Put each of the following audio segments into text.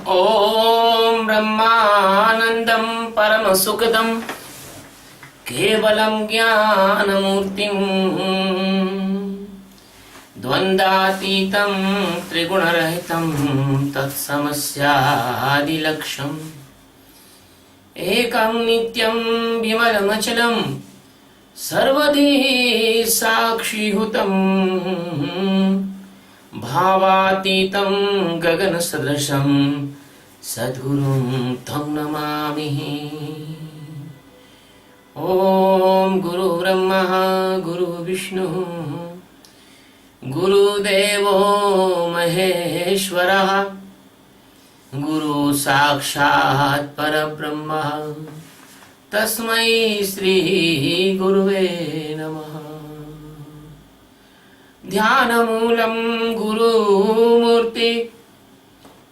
ॐ ब्रह्मानन्दं परमसुखदं केवलं ज्ञानमूर्तिं द्वन्द्वातीतं त्रिगुणरहितं तत्समस्यादिलक्ष्यम् एकं नित्यं विमलमचलं सर्वधी साक्षीभूतं भावातीतं गगनसदृशं सद्गुरुं तं नमामि। ॐ गुरुब्रह्मा गुरुविष्णुः गुरुदेवो महेश्वरः गुरु साक्षात् परब्रह्म तस्मै श्री गुरुवे नमः। ध्यानमूलं गुरुमूर्ति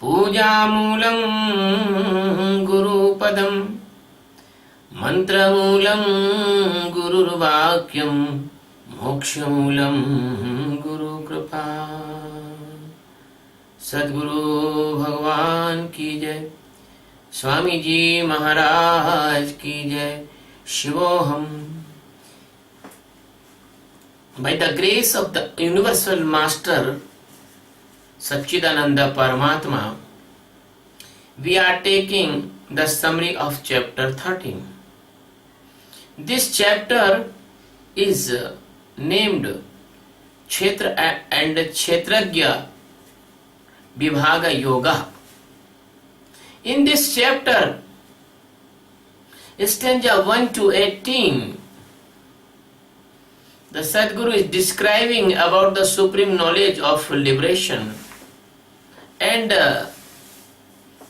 पूजामूलं गुरुपदं मंत्रमूलं गुरुर्वाक्यं मोक्षमूलं गुरुकृपा। सद्गुरु भगवान की जय, स्वामी जी महाराज की जय। शिवोहम। By the grace of the Universal Master Satchidananda Paramatma, we are taking the summary of chapter 13. This chapter is named Kshetra and Kshetragya Vibhaga Yoga. In this chapter, stanza 1 to 18, the Sadguru is describing about the supreme knowledge of liberation and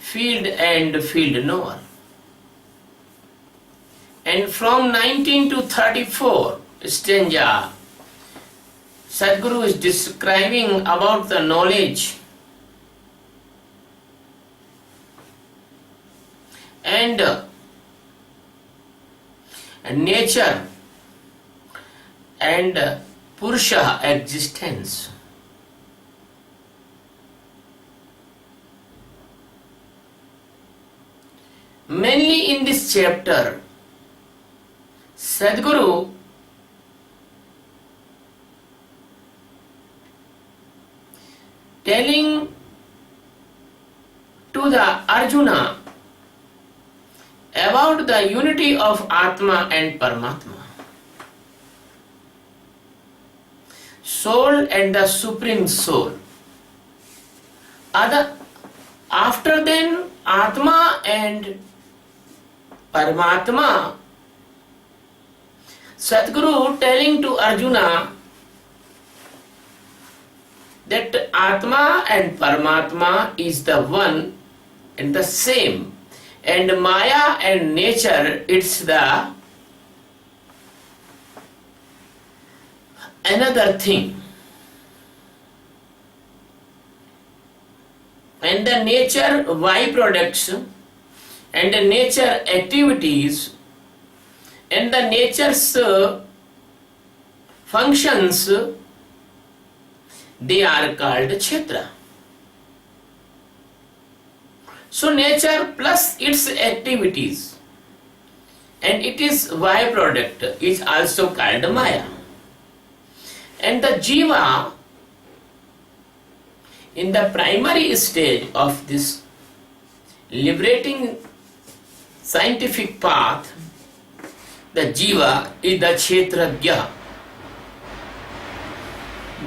field knower. And from 19 to 34 stanza, Sadguru is describing about the knowledge and nature and Purusha existence. Mainly in this chapter, Sadguru telling to the Arjuna about the unity of Atma and Paramatma, soul and the supreme soul. After then, Atma and Paramatma, Sadguru telling to Arjuna that Atma and Paramatma is the one and the same, and Maya and nature, it's the another thing. And the nature byproducts and the nature activities and the nature's functions, they are called Kshetra. So nature plus its activities and it is byproduct is also called Maya. And the Jiva, in the primary stage of this liberating scientific path, the Jiva is the Kshetragya.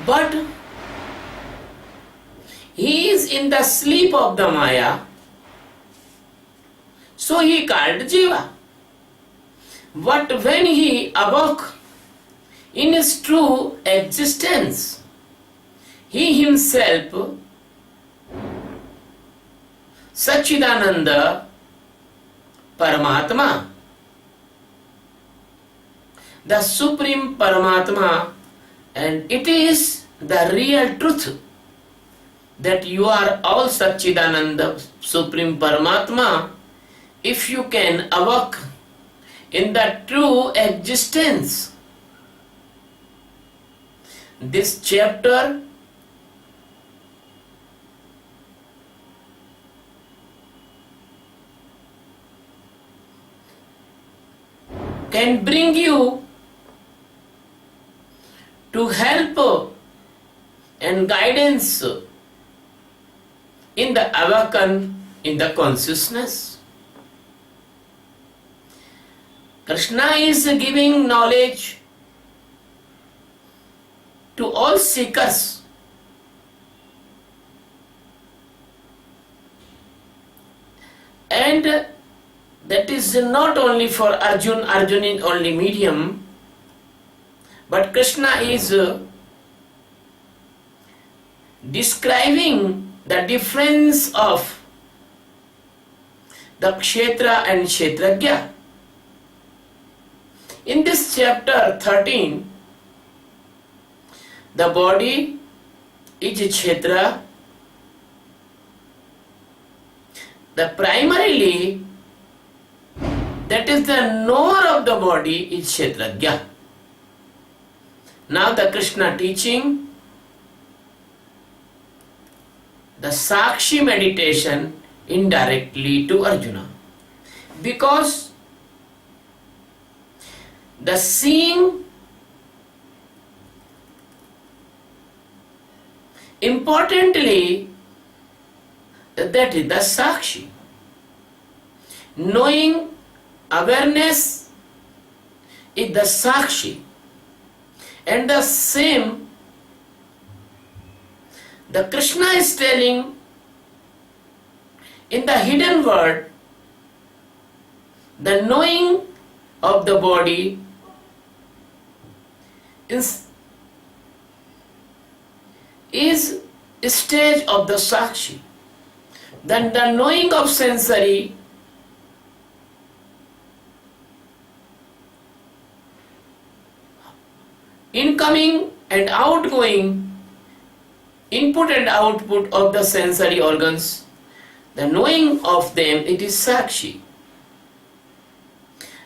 But he is in the sleep of the Maya, so he called Jiva. But when he awoke in his true existence, he himself, Satchidananda Paramatma, the Supreme Paramatma, and it is the real truth that you are all Satchidananda Supreme Paramatma if you can awake in the true existence. This chapter can bring you to help and guidance in the awaken in the consciousness. Krishna is giving knowledge to all seekers. And that is not only for Arjun, Arjun is only medium, but Krishna is describing the difference of the Kshetra and Kshetrajna. In this chapter 13, the body is Kshetra. The primarily, that is the knower of the body is Kshetrajna. Now the Krishna teaching the Sakshi meditation indirectly to Arjuna. Because the seeing importantly, that is the Sakshi. Knowing, awareness is the Sakshi. And the same, the Krishna is telling in the hidden word, the knowing of the body is a stage of the Sakshi. Then the knowing of sensory incoming and outgoing, input and output of the sensory organs, the knowing of them, it is Sakshi.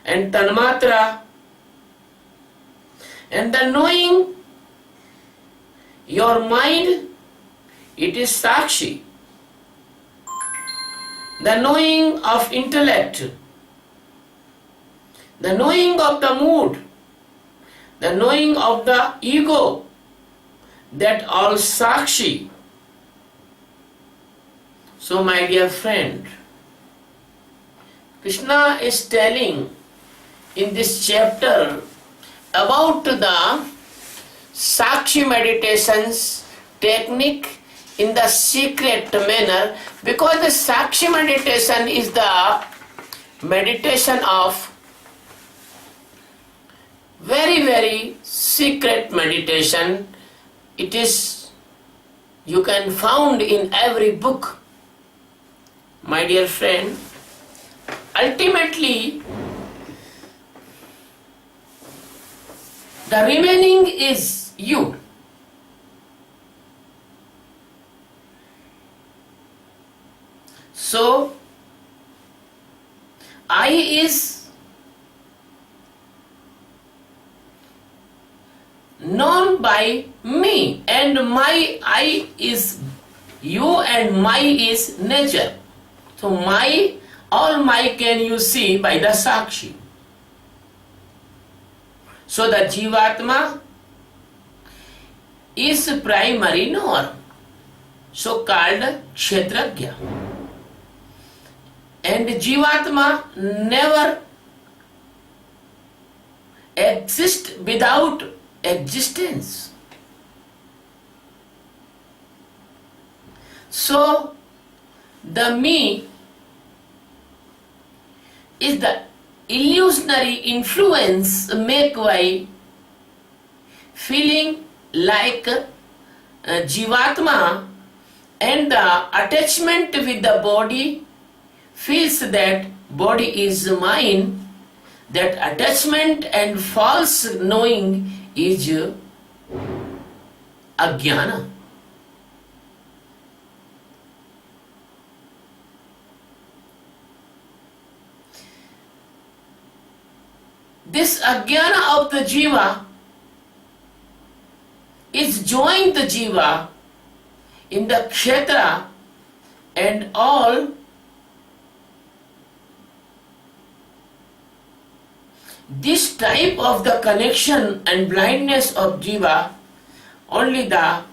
And Tanmatra, and the knowing your mind, it is Sakshi. The knowing of intellect, the knowing of the mood, the knowing of the ego, that all Sakshi. So my dear friend, Krishna is telling in this chapter about the Sakshi meditations technique in the secret manner, because the Sakshi meditation is the meditation of very secret meditation. It is, you can find in every book. My dear friend, ultimately the remaining is you. So I is known by me, and my I is you, and my is nature. So my, all my can you see by the Sakshi. So the Jivatma is primary knower, so called Kshetrajna. And Jivatma never exists without existence. So the me is the illusionary influence make by feeling like Jivatma, and the attachment with the body feels that body is mine. That attachment and false knowing is ajnana. This ajnana of the jiva is joined the jiva in the kshetra and all, This type of the connection and blindness of jiva, only the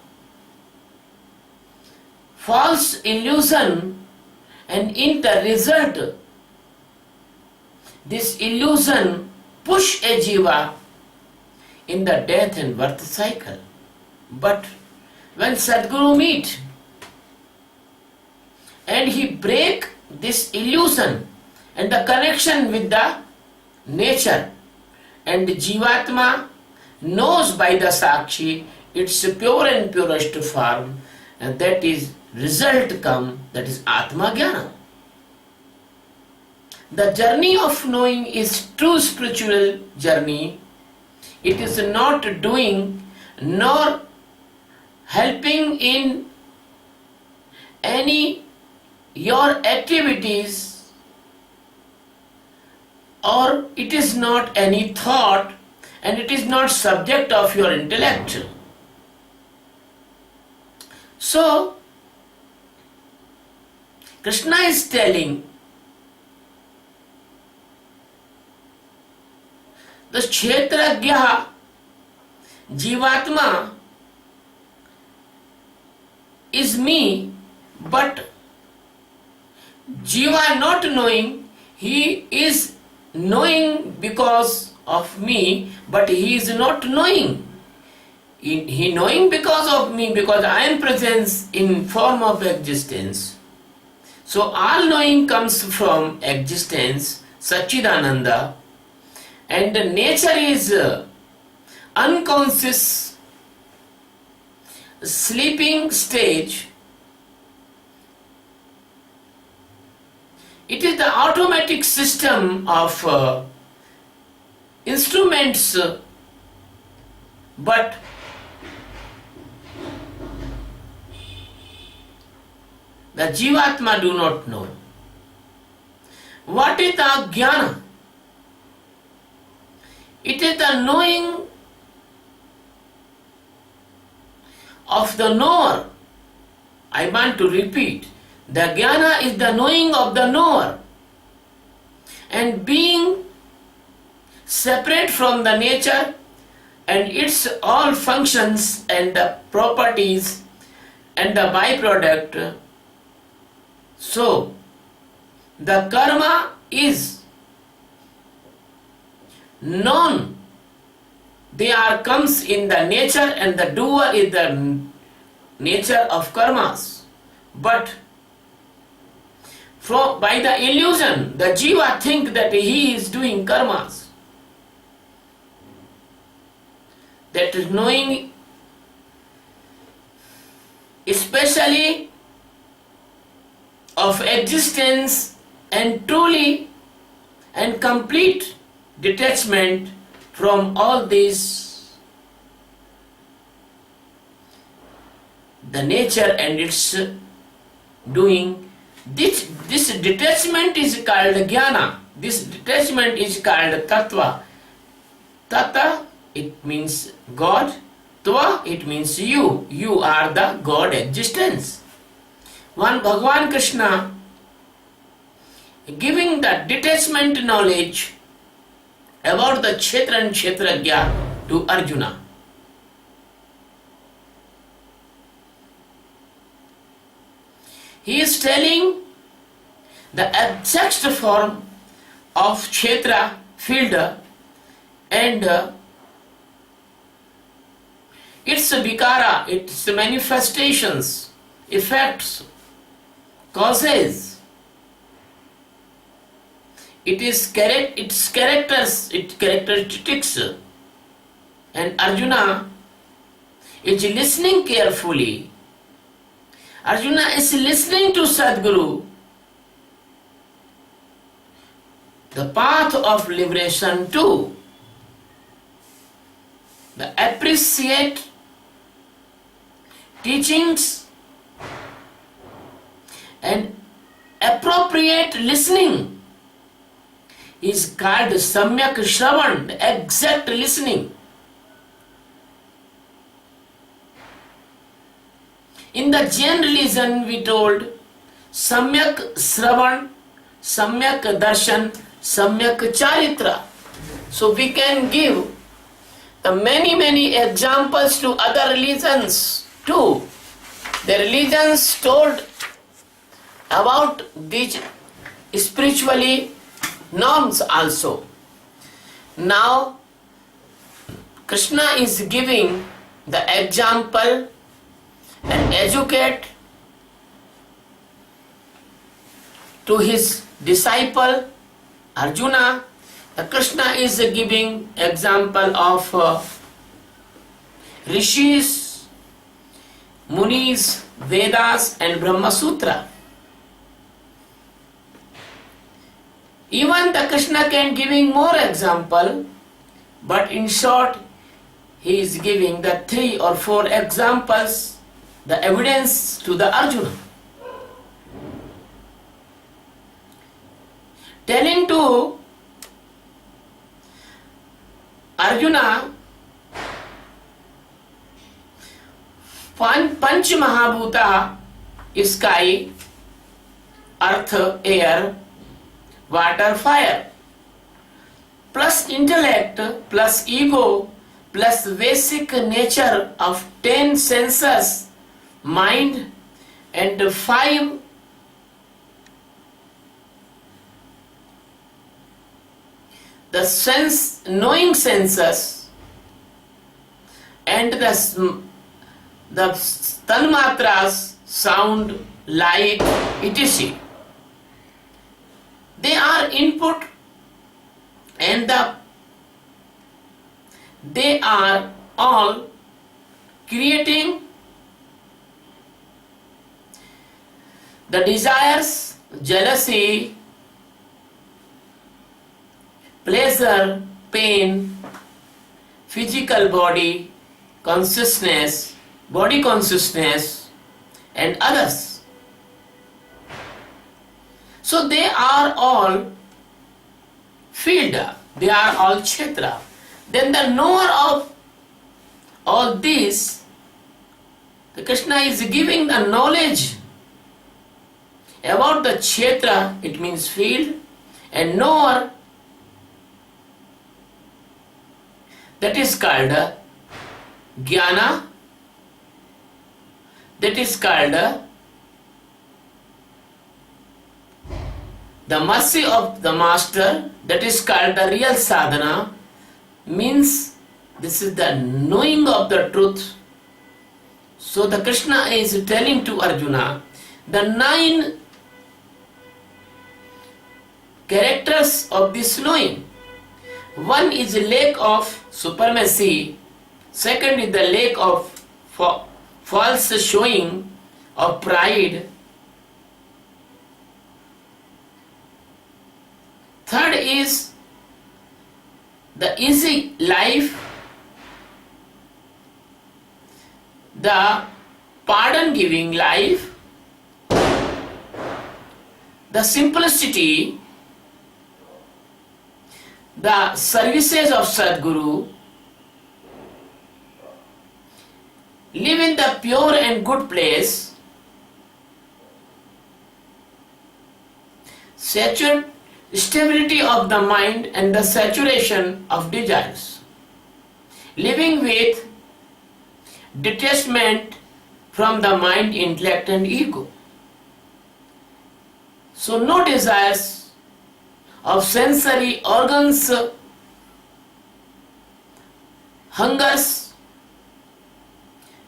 false illusion, and in the result, this illusion push a jiva in the death and birth cycle. But when Sadguru meet and he break this illusion and the connection with the nature, and Jivatma knows by the Sakshi its pure and purest form, and that is result come, that is Atma Jnana. The journey of knowing is true spiritual journey. It is not doing nor helping in any your activities, or it is not any thought, and it is not subject of your intellect. So Krishna is telling the Kshetrajya Jivatma is me, but Jiva not knowing, he is knowing because of me, but he is not knowing. He knowing because of me, because I am presence in form of existence. So all knowing comes from existence, Satchidananda, and nature is unconscious sleeping stage. It is the automatic system of instruments, but the Jivatma do not know. What is the Jnana? It is the knowing of the knower. I want to repeat. The Jnana is the knowing of the knower. And being separate from the nature and its all functions and the properties and the byproduct. So, the karma is known. They are comes in the nature, and the doer is the nature of karmas. But by the illusion, the jiva think that he is doing karmas. That is knowing, especially of existence and truly and complete detachment from all this, the nature and its doing. This detachment is called jnana. This detachment is called tattva. Tata, it means God. Tva, it means you. You are the God existence. One Bhagavan Krishna giving the detachment knowledge about the Kshetra and Kshetrajya to Arjuna. He is telling the exact form of Kshetra field and its vikara, its manifestations, effects, causes. It is its characters, its characteristics, and Arjuna is listening carefully. Arjuna is listening to Sadguru, the path of liberation too. The appreciate teachings and appropriate listening is called samyak shravan, exact listening. In the Jain religion we told samyak shravan, samyak darshan, samyak charitra. So we can give the many examples to other religions too. The religions told about these spiritually norms also. Now Krishna is giving the example and educate to his disciple Arjuna. Krishna is giving example of rishis, munis, Vedas and Brahma Sutra. Even the Krishna can giving more example, but in short he is giving the 3 or 4 examples, the evidence to the Arjuna. Telling to Arjuna, Panch Mahabhuta, sky, earth, air, water, fire, plus intellect, plus ego, plus basic nature of 10 senses, mind, and 5 the sense knowing senses, and the tanmatras, sound, light, etc. They are input, and they are all creating the desires, jealousy, pleasure, pain, physical body, consciousness, body consciousness, and others. So they are all field, they are all kshetra. Then the knower of all this, the Krishna is giving the knowledge about the kshetra, it means field, and knower, that is called jnana, that is called the mercy of the master, that is called the real sadhana, means this is the knowing of the truth. So the Krishna is telling to Arjuna the 9 characters of this knowing. One is a lack of supremacy, second is the lack of false showing of pride, third is the easy life, the pardon giving life, the simplicity, the services of Sadguru, live in the pure and good place, stability of the mind and the saturation of desires, living with detachment from the mind, intellect and ego. So no desires of sensory organs, hungers,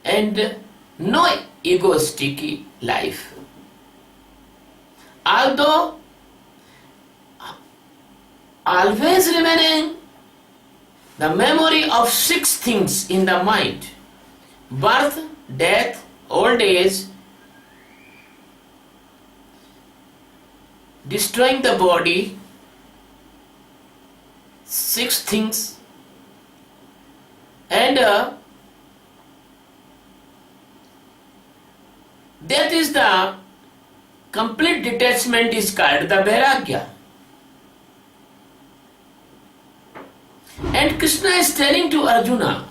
and no egoistic life. Although always remaining the memory of 6 things in the mind: birth, death, old age, destroying the body, 6 things, and that is the complete detachment is called the vairagya. And Krishna is telling to Arjuna,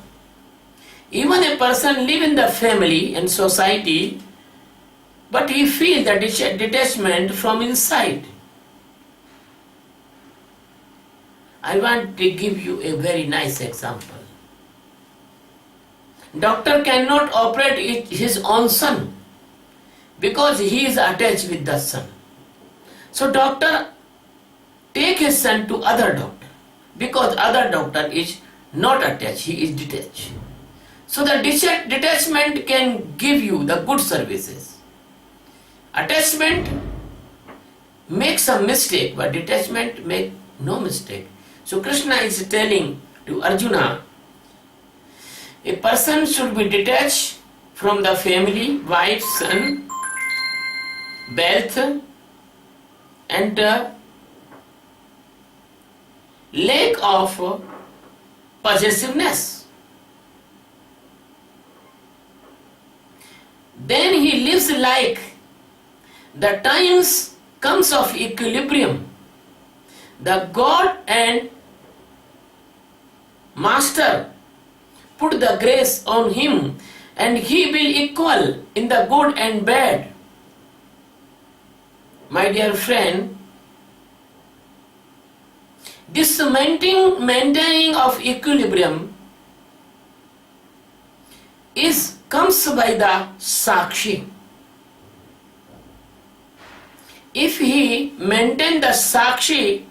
even a person live in the family and society, but he feels the detachment from inside. I want to give you a very nice example. Doctor cannot operate his own son because he is attached with the son. So doctor take his son to other doctor because other doctor is not attached, he is detached. So the detachment can give you the good services. Attachment makes a mistake, but detachment make no mistake. So Krishna is telling to Arjuna, a person should be detached from the family, wife, son, wealth, and lack of possessiveness. Then he lives like the times comes of equilibrium. The God and Master put the grace on him and he will equal in the good and bad. My dear friend, this maintaining of equilibrium comes by the Sakshi. If he maintain the Sakshi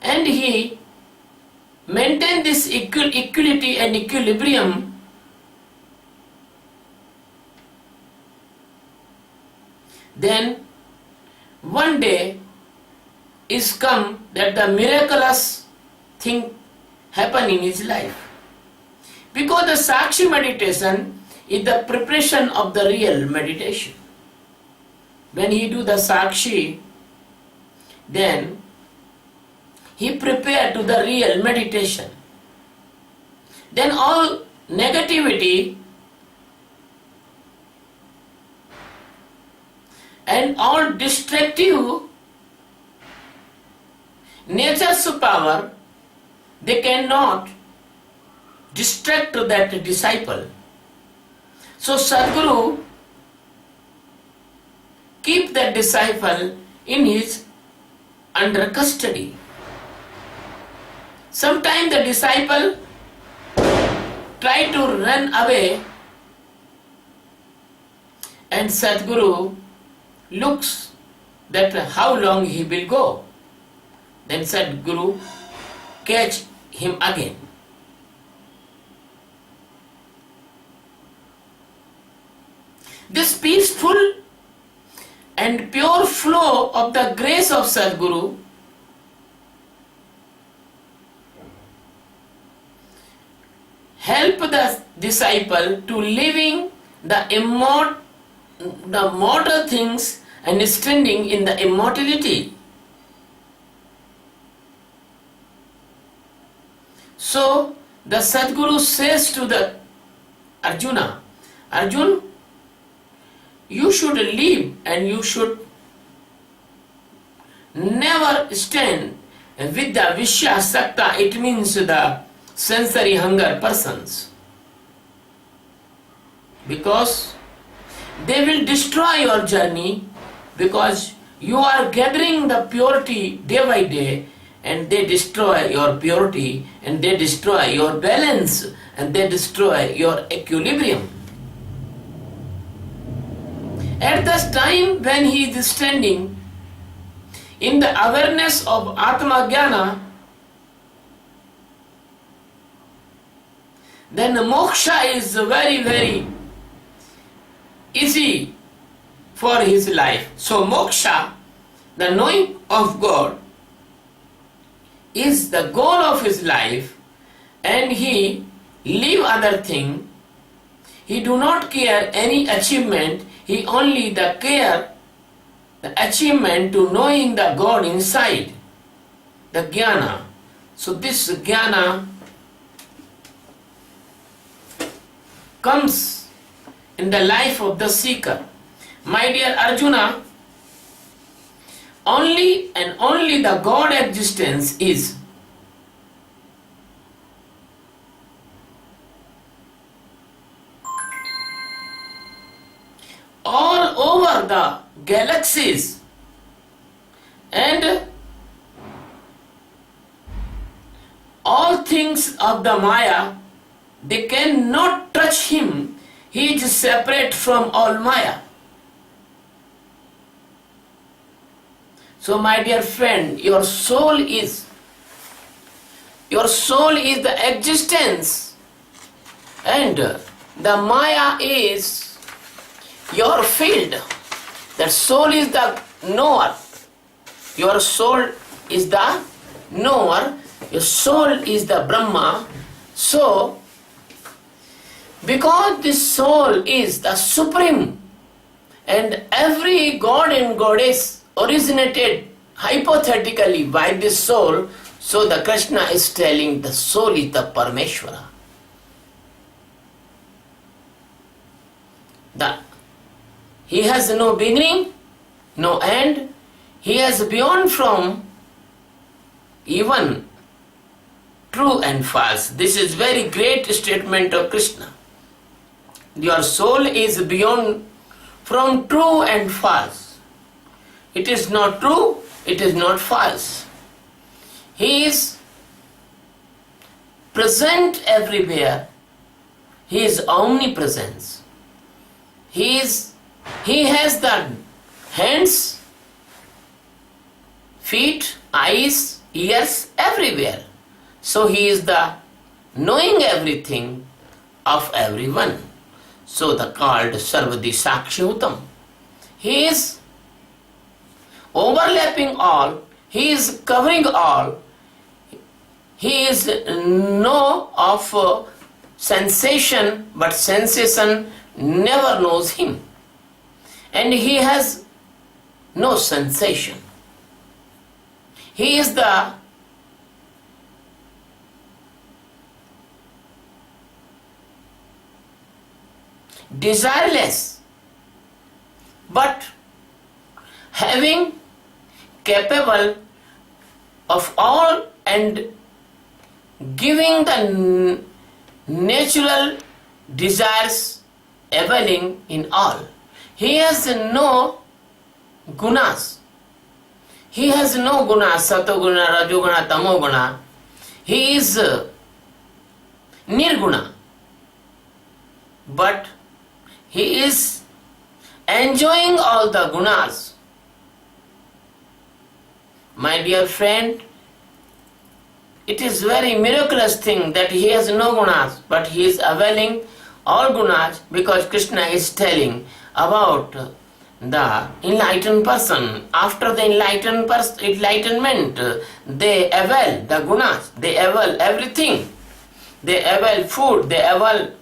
and he maintain this equality and equilibrium, then one day is come that the miraculous thing happen in his life. Because the Sakshi meditation is the preparation of the real meditation. When he do the Sakshi, then he prepare to the real meditation. Then all negativity and all destructive nature's power, they cannot distract that disciple. So Sadguru keep that disciple in his under custody. Sometimes the disciple try to run away and Sadguru looks that how long he will go. Then Sadguru catch him again. This peaceful and pure flow of the grace of Sadguru help the disciple to living the mortal things and standing in the immortality. So the Sadguru says to the Arjuna, Arjun, you should live and you should never stand with the Vishya Sakta, it means the sensory hunger persons. Because they will destroy your journey, because you are gathering the purity day by day and they destroy your purity and they destroy your balance and they destroy your equilibrium. At this time when he is standing in the awareness of Atma Jnana, then the moksha is very, very easy for his life. So moksha, the knowing of God, is the goal of his life, and he leave other thing. He do not care any achievement, he only the care the achievement to knowing the God inside, the jnana. So this jnana comes in the life of the seeker. My dear Arjuna, only and only the God existence is. All over the galaxies and things of the Maya, they cannot touch him. He is separate from all Maya. So my dear friend, your soul is the existence, and the Maya is your field. That soul is the knower. Your soul is the knower. Your soul is the Brahma. So, because this soul is the supreme, and every god and goddess originated hypothetically by this soul, so the Krishna is telling the soul is the Parameshwara. He has no beginning, no end. He has beyond from even true and false. This is very great statement of Krishna. Your soul is beyond from true and false. It is not true, it is not false. He is present everywhere. He is omnipresence. He has the hands, feet, eyes, ears, everywhere. So he is the knowing everything of everyone. So the called Sarvadi Sakshutam. He is overlapping all. He is covering all. He is no of sensation, but sensation never knows him. And he has no sensation. He is the desireless, but having capable of all and giving the natural desires availing in all. He has no gunas. He has no gunas, satoguna, rajoguna, tamoguna. He is nirguna. But he is enjoying all the gunas. My dear friend, it is very miraculous thing that he has no gunas, but he is availing all gunas, because Krishna is telling about the enlightened person. After the enlightenment, they avail the gunas, they avail everything. They avail food, they avail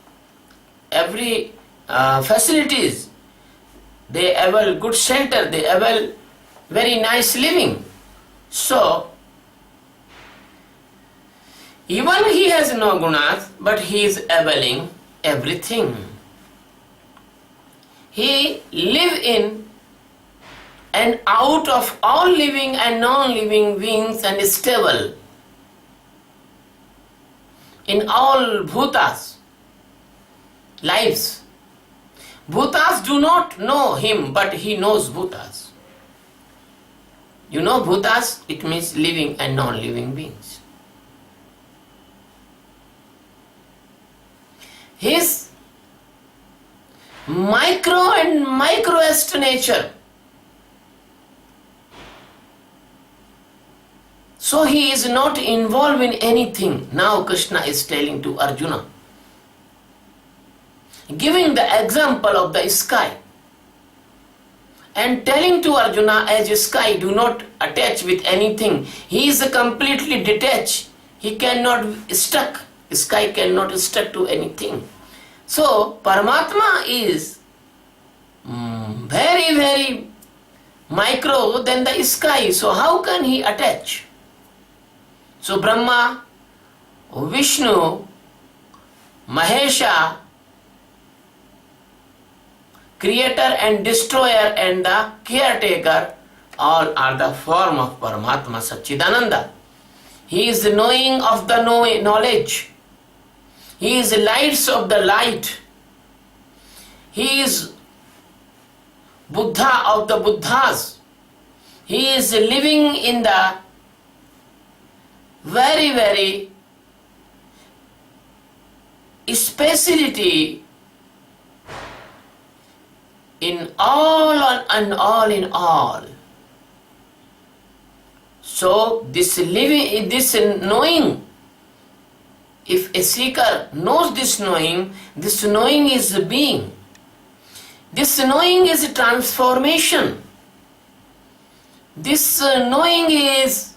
every facilities, they avail good shelter, they avail very nice living. So, even he has no gunas, but he is availing everything. He live in and out of all living and non-living beings and is stable in all bhutas, lives. Bhutas do not know him, but he knows bhutas. You know bhutas, it means living and non-living beings. His micro and microest nature. So he is not involved in anything. Now Krishna is telling to Arjuna, giving the example of the sky and telling to Arjuna, as a sky, do not attach with anything. He is completely detached. He cannot stuck. Sky cannot stuck to anything. So Paramatma is very, very micro than the sky. So how can he attach? So Brahma, Vishnu, Mahesha, creator and destroyer and the caretaker, all are the form of Paramatma Satchidananda. He is the knowing of the knowledge. He is the lights of the light. He is Buddha of the Buddhas. He is living in the very, very speciality in all and all in all. So this living, this knowing, if a seeker knows this knowing is being. This knowing is transformation. This knowing is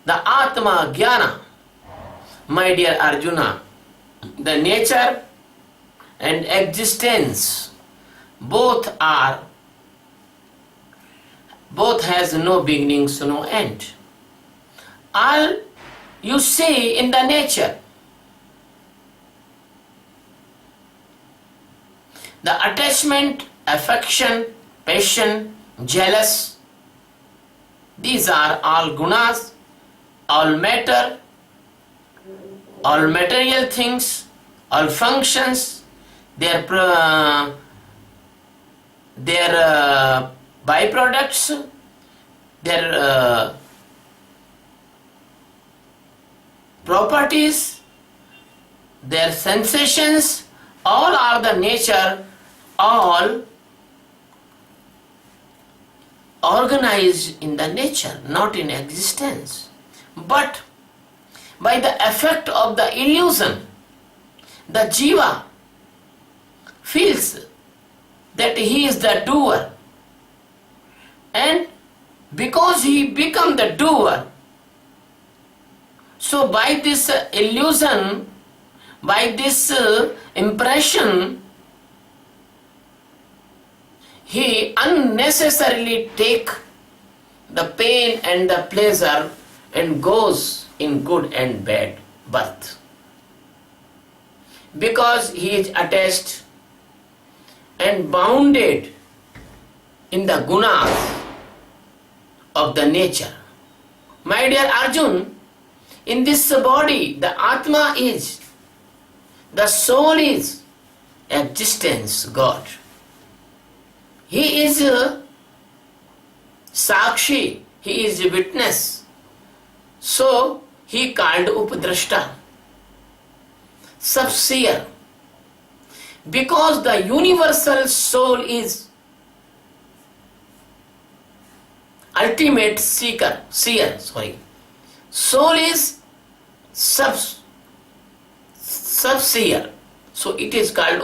the Atma Jnana. My dear Arjuna, the nature and existence both has no beginnings, no end. All you see in the nature, the attachment, affection, passion, jealous, these are all gunas, all matter, all material things, all functions, their byproducts, their properties, their sensations, all are the nature, all organized in the nature, not in existence. But by the effect of the illusion, the jiva feels that he is the doer, and because he become the doer, so by this illusion, by this impression, he unnecessarily take the pain and the pleasure and goes in good and bad birth, because he is attached and bounded in the gunas of the nature. My dear Arjun, in this body, the Atma is, the soul is existence, God. He is Sakshi, he is a witness. So he called Upadrashta, subseer, because the universal soul is ultimate seer. Soul is subseer. So it is called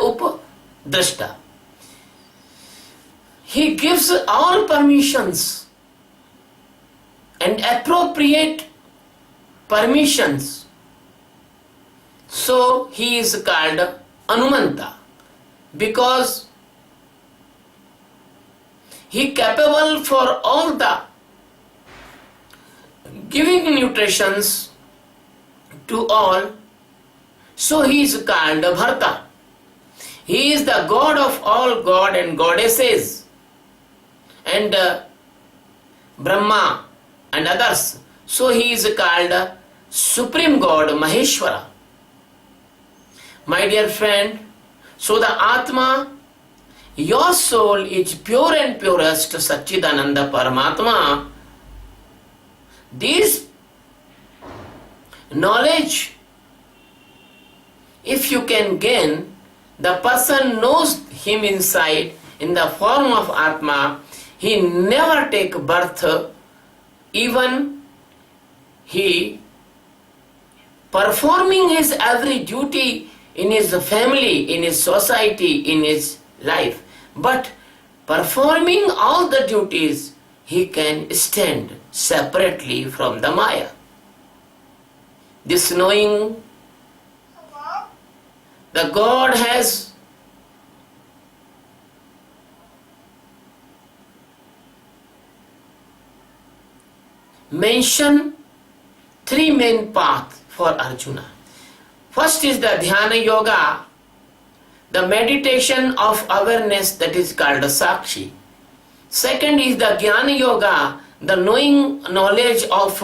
Upadrashta. He gives all permissions and appropriate permissions. So he is called Anumanta, because he capable for all the giving nutritions to all. So he is called Bharta. He is the God of all God and goddesses, and Brahma and others. So he is called Supreme God, Maheshwara. My dear friend, so the Atma, your soul is pure and purest Satchidananda Paramatma. This knowledge, if you can gain, the person knows him inside in the form of Atma. He never take birth, even he performing his every duty in his family, in his society, in his life. But performing all the duties, he can stand separately from the Maya. This knowing the God has mentioned three main paths for Arjuna. First is the Dhyana Yoga, the meditation of awareness, that is called Sakshi. Second is the Jnana Yoga, the knowledge of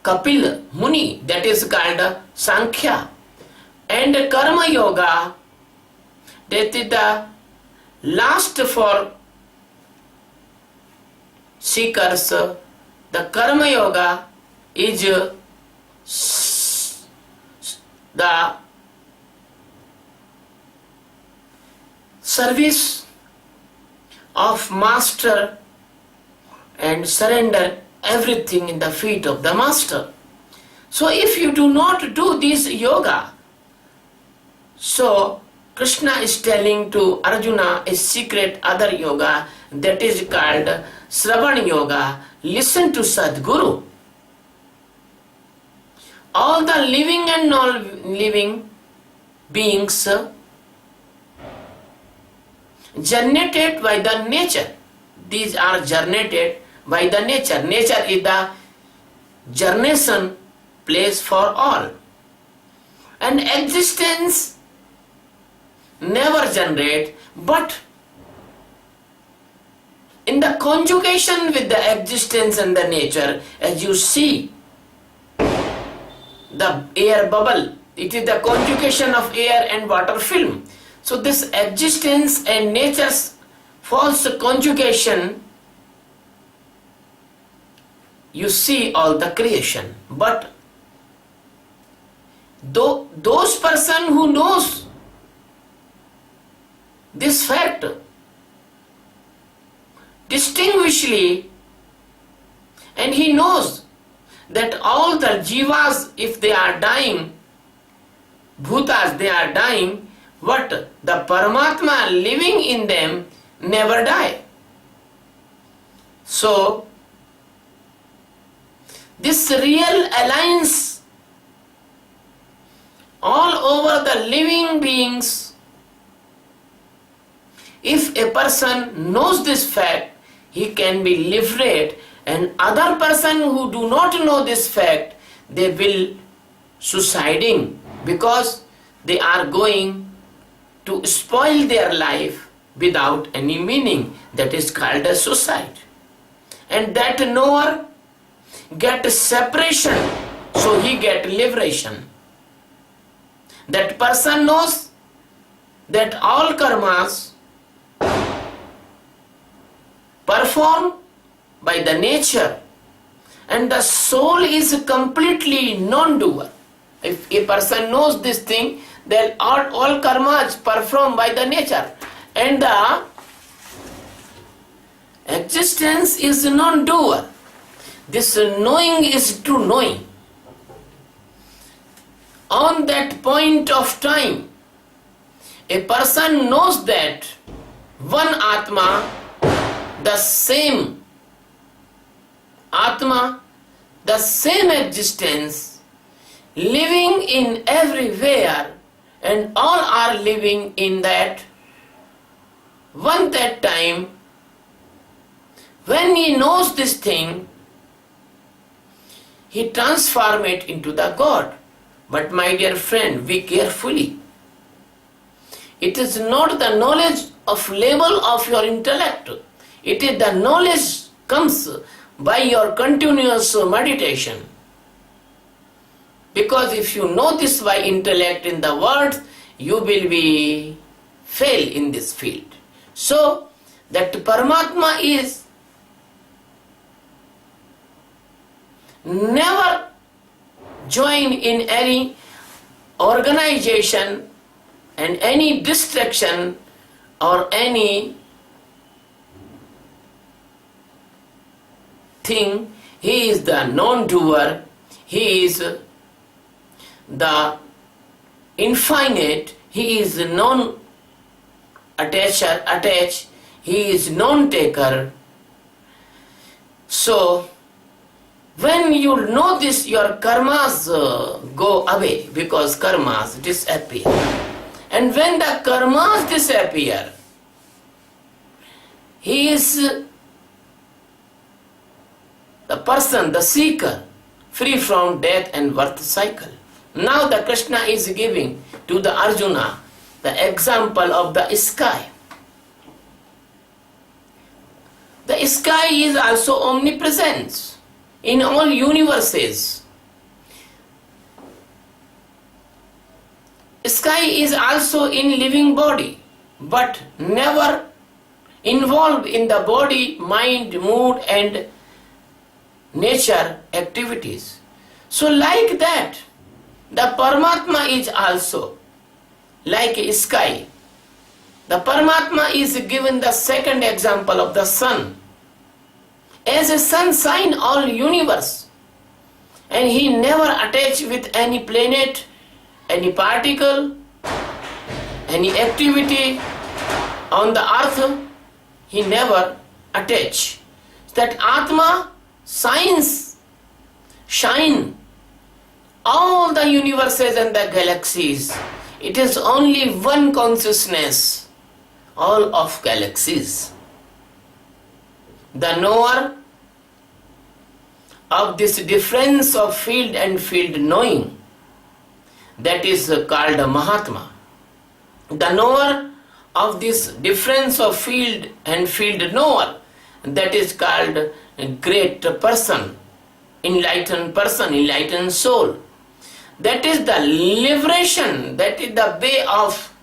Kapil Muni, that is called Sankhya. And Karma Yoga, that is the last for seekers. The Karma Yoga is the service of master and surrender everything in the feet of the master. So if you do not do this yoga, so Krishna is telling to Arjuna a secret other yoga that is called Shravan Yoga. Listen to Sadguru. All the living and non-living beings generated by the nature. These are generated by the nature. Nature is the generation place for all. And existence never generate, but in the conjugation with the existence and the nature, as you see the air bubble, it is the conjugation of air and water film. So this existence and nature's false conjugation, you see all the creation. But those person who knows this fact distinguishedly, and he knows that all the jivas, if they are dying, bhutas, they are dying, but the Paramatma living in them never die. So this real alliance all over the living beings, if a person knows this fact, he can be liberated, and other person who do not know this fact, they will suiciding because they are going to spoil their life without any meaning. That is called a suicide. And that knower get separation, so he get liberation. That person knows that all karmas performed by the nature, and the soul is completely non-doer. If a person knows this thing, then all karmas performed by the nature, and the existence is non-doer. This knowing is true knowing. On that point of time, a person knows that one Atma, the same Atma, the same existence, living in everywhere, and all are living in that one that time. When he knows this thing, he transforms it into the God. But my dear friend, be carefully. It is not the knowledge of level of your intellect. It is the knowledge comes by your continuous meditation. Because if you know this by intellect in the words, you will be fail in this field. So that Paramatma is never join in any organization and any distraction or any thing. He is the non-doer. He is the infinite. He is non-attached. He is non-taker. So when you know this, your karmas go away, because karmas disappear. And when the karmas disappear, he is the person, the seeker, free from death and birth cycle. Now the Krishna is giving to the Arjuna the example of the sky. The sky is also omnipresent in all universes. Sky is also in living body, but never involved in the body, mind, mood and nature activities. So like that, the Paramatma is also like a sky. The Paramatma is given the second example of the sun. As a sun shine all universe, and he never attached with any planet, any particle, any activity on the earth, he never attached. That Atma shine all the universes and the galaxies. It is only one consciousness, all of galaxies. The knower of this difference of field and field knowing, that is called a Mahatma. The knower of this difference of field and field knower, that is called a great person, enlightened soul. That is the liberation, that is the way of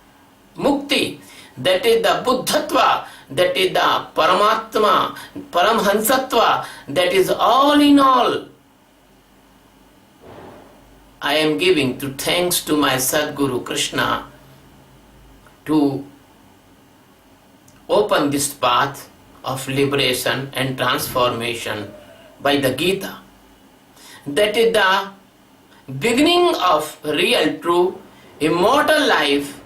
mukti, that is the buddhatva, that is the paramatma, paramhansatva, that is all in all. I am giving to thanks to my Sadguru Krishna to open this path of liberation and transformation by the Geeta. That is the beginning of real, true, immortal life.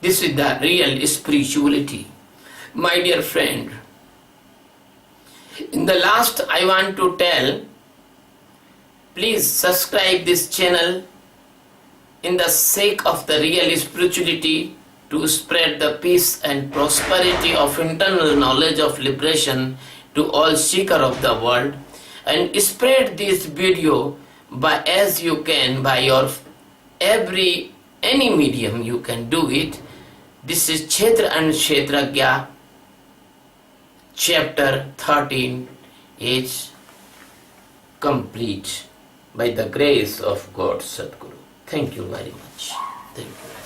This is the real spirituality. My dear friend, in the last I want to tell, please subscribe this channel in the sake of the real spirituality, to spread the peace and prosperity of internal knowledge of liberation to all seeker of the world, and spread this video by as you can, by your any medium you can do it. This is Kshetra and Kshetragya, chapter 13 is complete by the grace of God Sadguru. Thank you very much. Thank you.